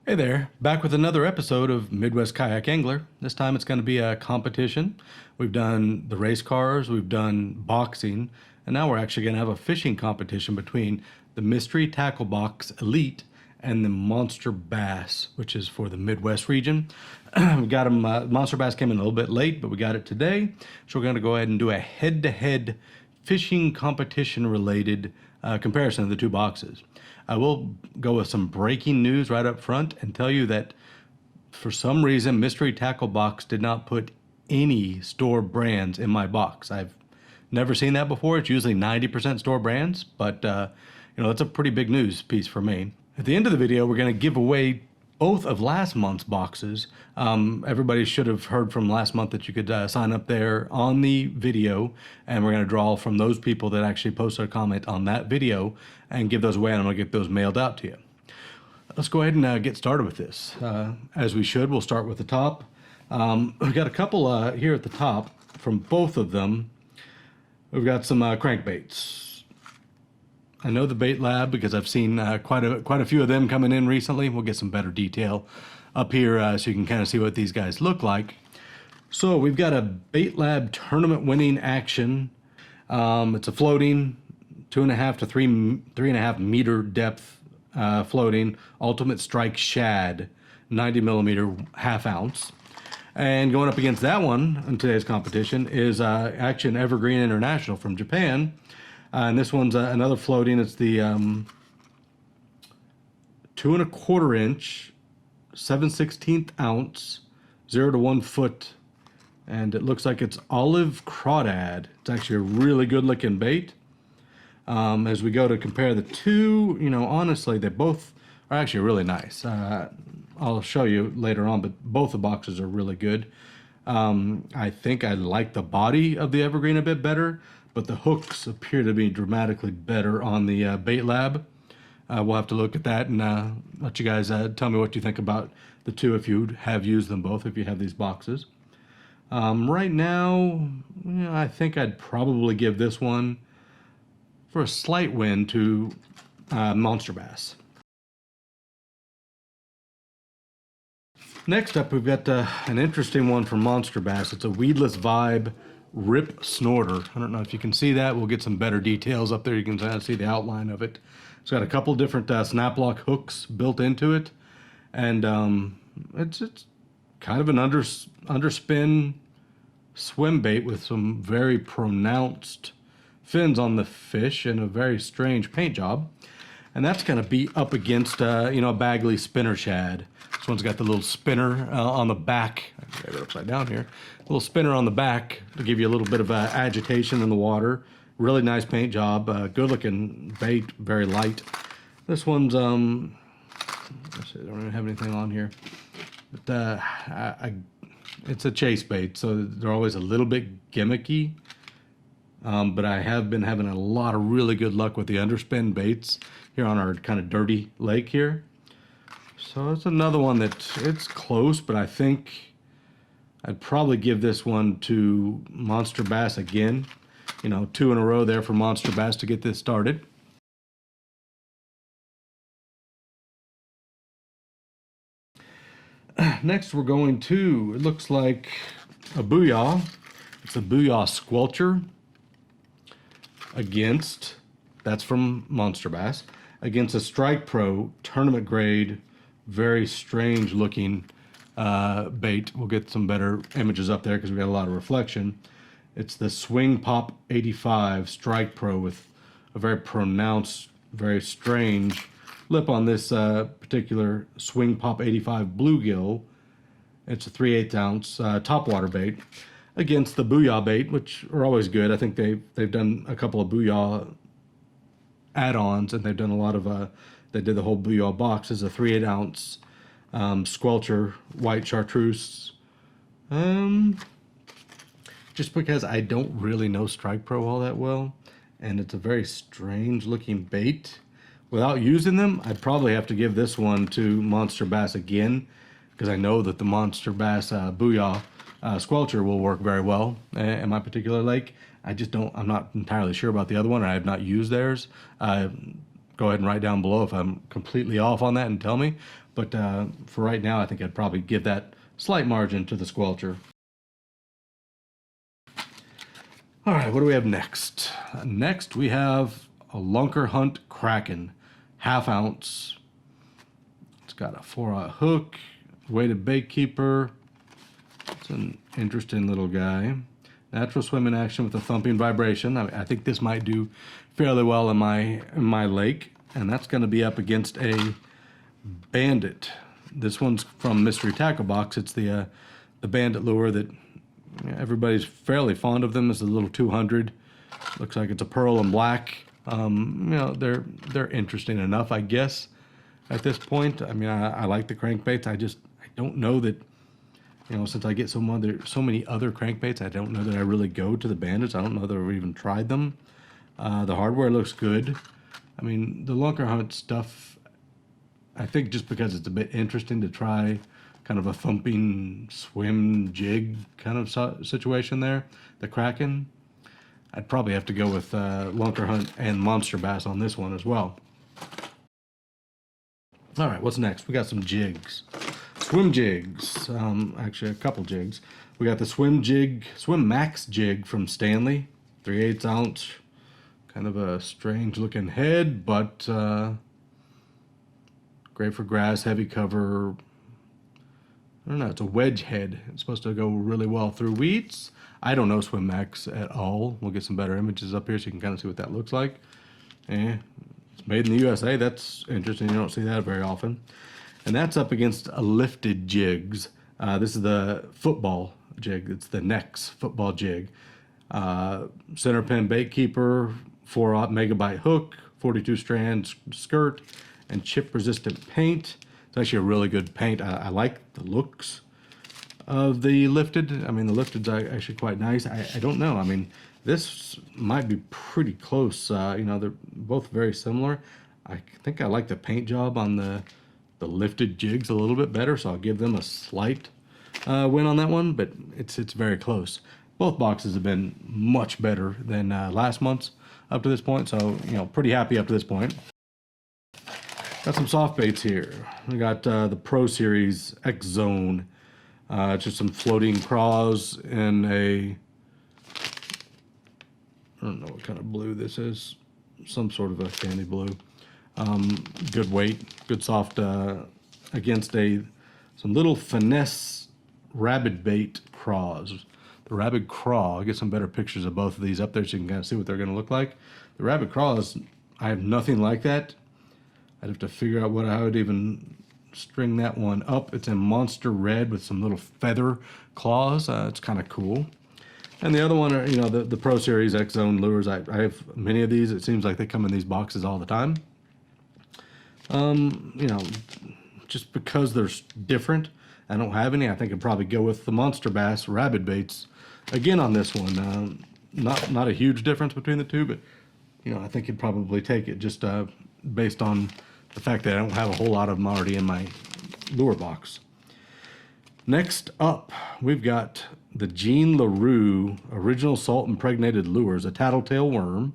Hey there, back with another episode of Midwest Kayak Angler. This time it's going to be a competition. We've done the race cars, we've done boxing, and now we're actually going to have a fishing competition between the Mystery Tackle Box Elite and the Monsterbass, which is for the Midwest region. We got them, Monsterbass came in a little bit late, but we got it today. So we're going to go ahead and do a head-to-head fishing competition related comparison of the two boxes. I will go with some breaking news right up front and tell you that for some reason Mystery Tackle Box did not put any store brands in my box. I've never seen that before. It's usually 90% store brands, but that's a pretty big news piece for me. At the end of the video, we're going to give away both of last month's boxes. Everybody should have heard from last month that you could sign up there on the video, and we're going to draw from those people that actually posted a comment on that video and give those away, and I'm going to get those mailed out to you. Let's go ahead and get started with this. As we should, we'll start with the top. We've got a couple here at the top from both of them. We've got some crankbaits. I know the Bait Lab because I've seen quite a few of them coming in recently. We'll get some better detail up here so you can kind of see what these guys look like. So we've got a Bait Lab tournament winning action. It's a floating 2.5 to 3.5 meter depth floating Ultimate Strike Shad 90 millimeter half ounce. And going up against that one in today's competition is Action Evergreen International from Japan. And this one's another floating. It's the 2.25 inch, 7/16 ounce, 0 to 1 foot. And it looks like it's olive crawdad. It's actually a really good looking bait. As we go to compare the two, honestly, they both are actually really nice. I'll show you later on, but both the boxes are really good. I think I like the body of the Evergreen a bit better, but the hooks appear to be dramatically better on the Bait Lab. We'll have to look at that and let you guys tell me what you think about the two if you have used them both, if you have these boxes. Right now, I think I'd probably give this one for a slight win to Monsterbass. Next up, we've got an interesting one from Monsterbass. It's a Weedless Vibe Rip Snorter. I don't know if you can see that. We'll get some better details up there. You can kind of see the outline of it. It's got a couple different snap lock hooks built into it, and it's kind of an underspin swim bait with some very pronounced fins on the fish and a very strange paint job. And that's going to be up against a Bagley spinner shad. This one's got the little spinner on the back. I have it upside down here. A little spinner on the back to give you a little bit of agitation in the water. Really nice paint job. Good looking bait, very light. This one's I don't even have anything on here, but it's a chase bait, so they're always a little bit gimmicky. But I have been having a lot of really good luck with the underspin baits here on our kind of dirty lake here. So it's another one that it's close, but I think I'd probably give this one to Monsterbass again. 2 in a row there for Monsterbass to get this started. Next we're going to, it looks like a Booyah. It's a Booyah Squelcher against, that's from Monsterbass, against a Strike Pro tournament grade, very strange looking bait. We'll get some better images up there because we got a lot of reflection. It's the Swing Pop 85 Strike Pro with a very pronounced, very strange lip on this particular Swing Pop 85 bluegill. It's a 3/8 ounce topwater bait against the Booyah bait, which are always good. I think they've done a couple of Booyah add-ons, and they've done a lot of they did the whole Booyah box as a 3/8 ounce Squelcher white chartreuse. Just because I don't really know Strike Pro all that well, and it's a very strange looking bait. Without using them, I'd probably have to give this one to Monsterbass again, because I know that the Monsterbass Booyah Squelcher will work very well in my particular lake. I'm not entirely sure about the other one, and I have not used theirs. go ahead and write down below if I'm completely off on that and tell me. But for right now, I think I'd probably give that slight margin to the squelcher. All right, what do we have next? Next, we have a Lunker Hunt Kraken, 1/2 ounce. It's got a 4-aught hook, weighted bait keeper. It's an interesting little guy. Natural swimming action with a thumping vibration. I think this might do fairly well in my lake, and that's going to be up against a Bandit. This one's from Mystery Tackle Box. It's the Bandit lure that everybody's fairly fond of them. It's a little 200. Looks like it's a pearl and black. They're interesting enough, I guess, at this point. I mean, I like the crankbaits. I don't know that, since I get so many other crankbaits, I don't know that I really go to the Bandits. I don't know that I've even tried them. The hardware looks good. I mean, the Lunker Hunt stuff, I think just because it's a bit interesting to try kind of a thumping swim jig kind of situation there, the Kraken, I'd probably have to go with Lunker Hunt and Monsterbass on this one as well. All right, what's next? We got some jigs. Swim jigs. Actually, a couple jigs. We got the Swim Max jig from Stanley, 3/8 ounce. Kind of a strange looking head, but great for grass, heavy cover. I don't know, it's a wedge head. It's supposed to go really well through weeds. I don't know Swim Max at all. We'll get some better images up here so you can kind of see what that looks like. It's made in the USA. That's interesting. You don't see that very often. And that's up against a lifted jigs. This is the football jig. It's the Nex football jig. Center pin bait keeper, 4/aught megabyte hook, 42 strand skirt, and chip resistant paint. It's actually a really good paint. I like the looks of the lifted. I mean, the lifted's actually quite nice. I don't know. I mean, this might be pretty close. They're both very similar. I think I like the paint job on the lifted jigs a little bit better, so I'll give them a slight win on that one, but it's very close. Both boxes have been much better than last month's up to this point, so pretty happy up to this point. Got some soft baits here. We got the Pro Series X Zone. Just some floating craws in I don't know what kind of blue this is. Some sort of a candy blue. Good weight, good soft against some little finesse rabid bait craws. The rabid craw, I'll get some better pictures of both of these up there so you can kind of see what they're going to look like. The rabid craws, I have nothing like that. I'd have to figure out how I would even string that one up. It's in Monster Red with some little feather claws. It's kind of cool. And the other one are, the Pro Series X Zone lures. I have many of these. It seems like they come in these boxes all the time. Just because they're different, I don't have any. I think I'd probably go with the Monsterbass Rabid Baits again on this one. Not a huge difference between the two, but I think you'd probably take it just based on the fact that I don't have a whole lot of them already in my lure box. Next up, we've got the Gene Larue Original Salt Impregnated Lures, a tattletale worm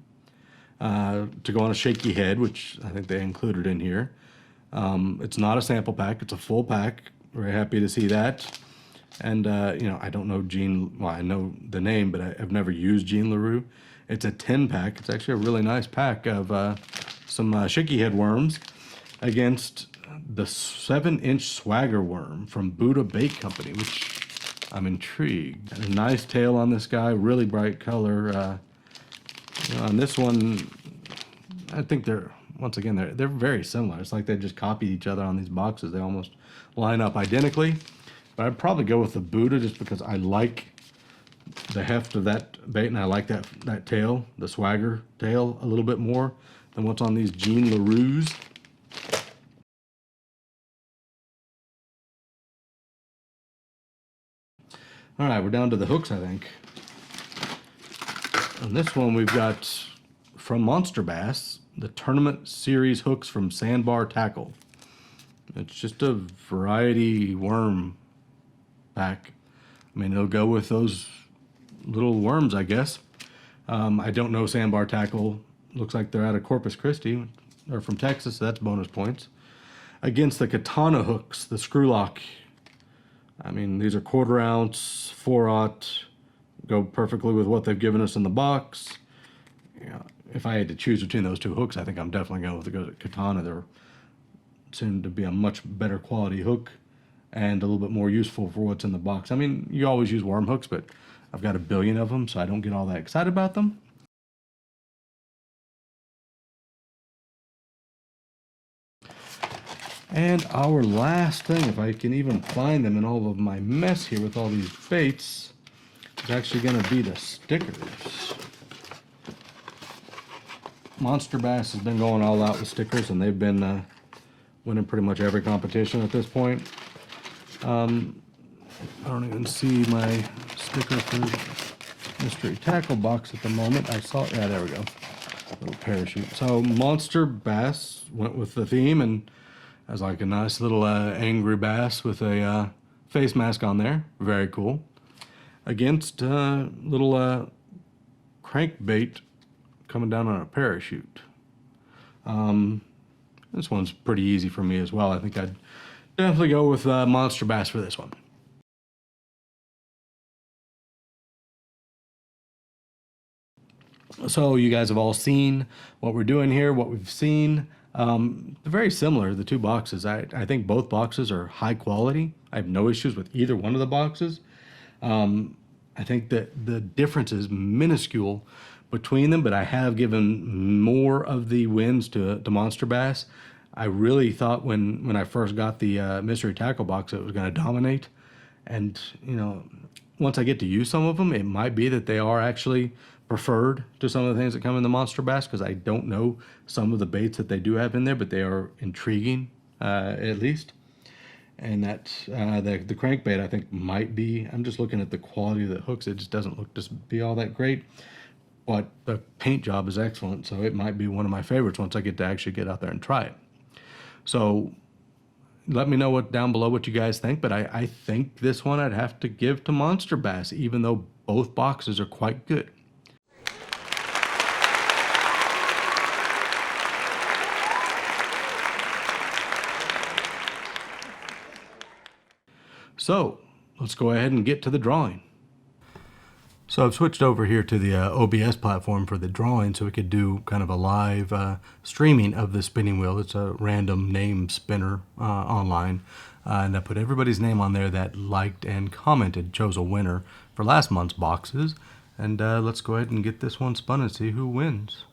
to go on a shaky head, which I think they included in here. It's not a sample pack, it's a full pack. Very happy to see that. And, I don't know Gene, well, I know the name, but I've never used Gene Larue. It's a 10 pack. It's actually a really nice pack of some shaky head worms against the 7-inch swagger worm from Buddha Bait Company, which I'm intrigued. Got a nice tail on this guy, really bright color. On this one, I think they're very similar. It's like they just copied each other on these boxes. They almost line up identically. But I'd probably go with the Buddha just because I like the heft of that bait, and I like that tail, the swagger tail, a little bit more than what's on these Gene Larues. All right, we're down to the hooks, I think. On this one, we've got from Monsterbass, the Tournament Series hooks from Sandbar Tackle. It's just a variety worm pack. I mean, it'll go with those little worms, I guess. I don't know Sandbar Tackle. Looks like they're out of Corpus Christi. or from Texas, so that's bonus points. Against the Katana hooks, the screw lock. I mean, these are 1/4 ounce, 4/0, go perfectly with what they've given us in the box. Yeah, if I had to choose between those two hooks, I think I'm definitely going with the Katana. They're seem to be a much better quality hook and a little bit more useful for what's in the box. I mean, you always use worm hooks, but I've got a billion of them, so I don't get all that excited about them. And our last thing, if I can even find them in all of my mess here with all these baits, is actually going to be the stickers. Monsterbass has been going all out with stickers, and they've been winning pretty much every competition at this point. I don't even see my sticker for mystery tackle box at the moment. I saw, yeah, there we go. Little parachute. So Monsterbass went with the theme, and has like a nice little angry bass with a face mask on there. Very cool. Against little crankbait coming down on a parachute. This one's pretty easy for me as well. I think I'd definitely go with Monsterbass for this one. So you guys have all seen what we're doing here, what we've seen. They're very similar, the two boxes. I think both boxes are high quality. I have no issues with either one of the boxes. I think that the difference is minuscule between them, but I have given more of the wins to Monsterbass. I really thought when I first got the mystery tackle box it was going to dominate. And, you know, once I get to use some of them, it might be that they are actually preferred to some of the things that come in the Monsterbass, because I don't know some of the baits that they do have in there, but they are intriguing at least. And that the crankbait I think might be, I'm just looking at the quality of the hooks, it just doesn't look to be all that great, but the paint job is excellent, so it might be one of my favorites once I get to actually get out there and try it. So let me know down below what you guys think, but I think this one I'd have to give to Monsterbass, even though both boxes are quite good. So let's go ahead and get to the drawing. So I've switched over here to the OBS platform for the drawing so we could do kind of a live streaming of the spinning wheel. It's a random name spinner online. And I put everybody's name on there that liked and commented, chose a winner for last month's boxes. And let's go ahead and get this one spun and see who wins.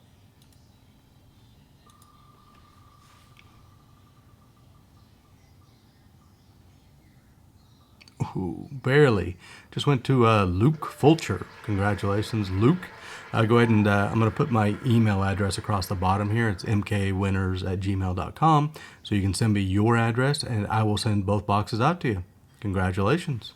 Ooh, barely. Just went to Luke Fulcher. Congratulations, Luke. Go ahead and I'm going to put my email address across the bottom here. It's mkwinners@gmail.com. So you can send me your address and I will send both boxes out to you. Congratulations.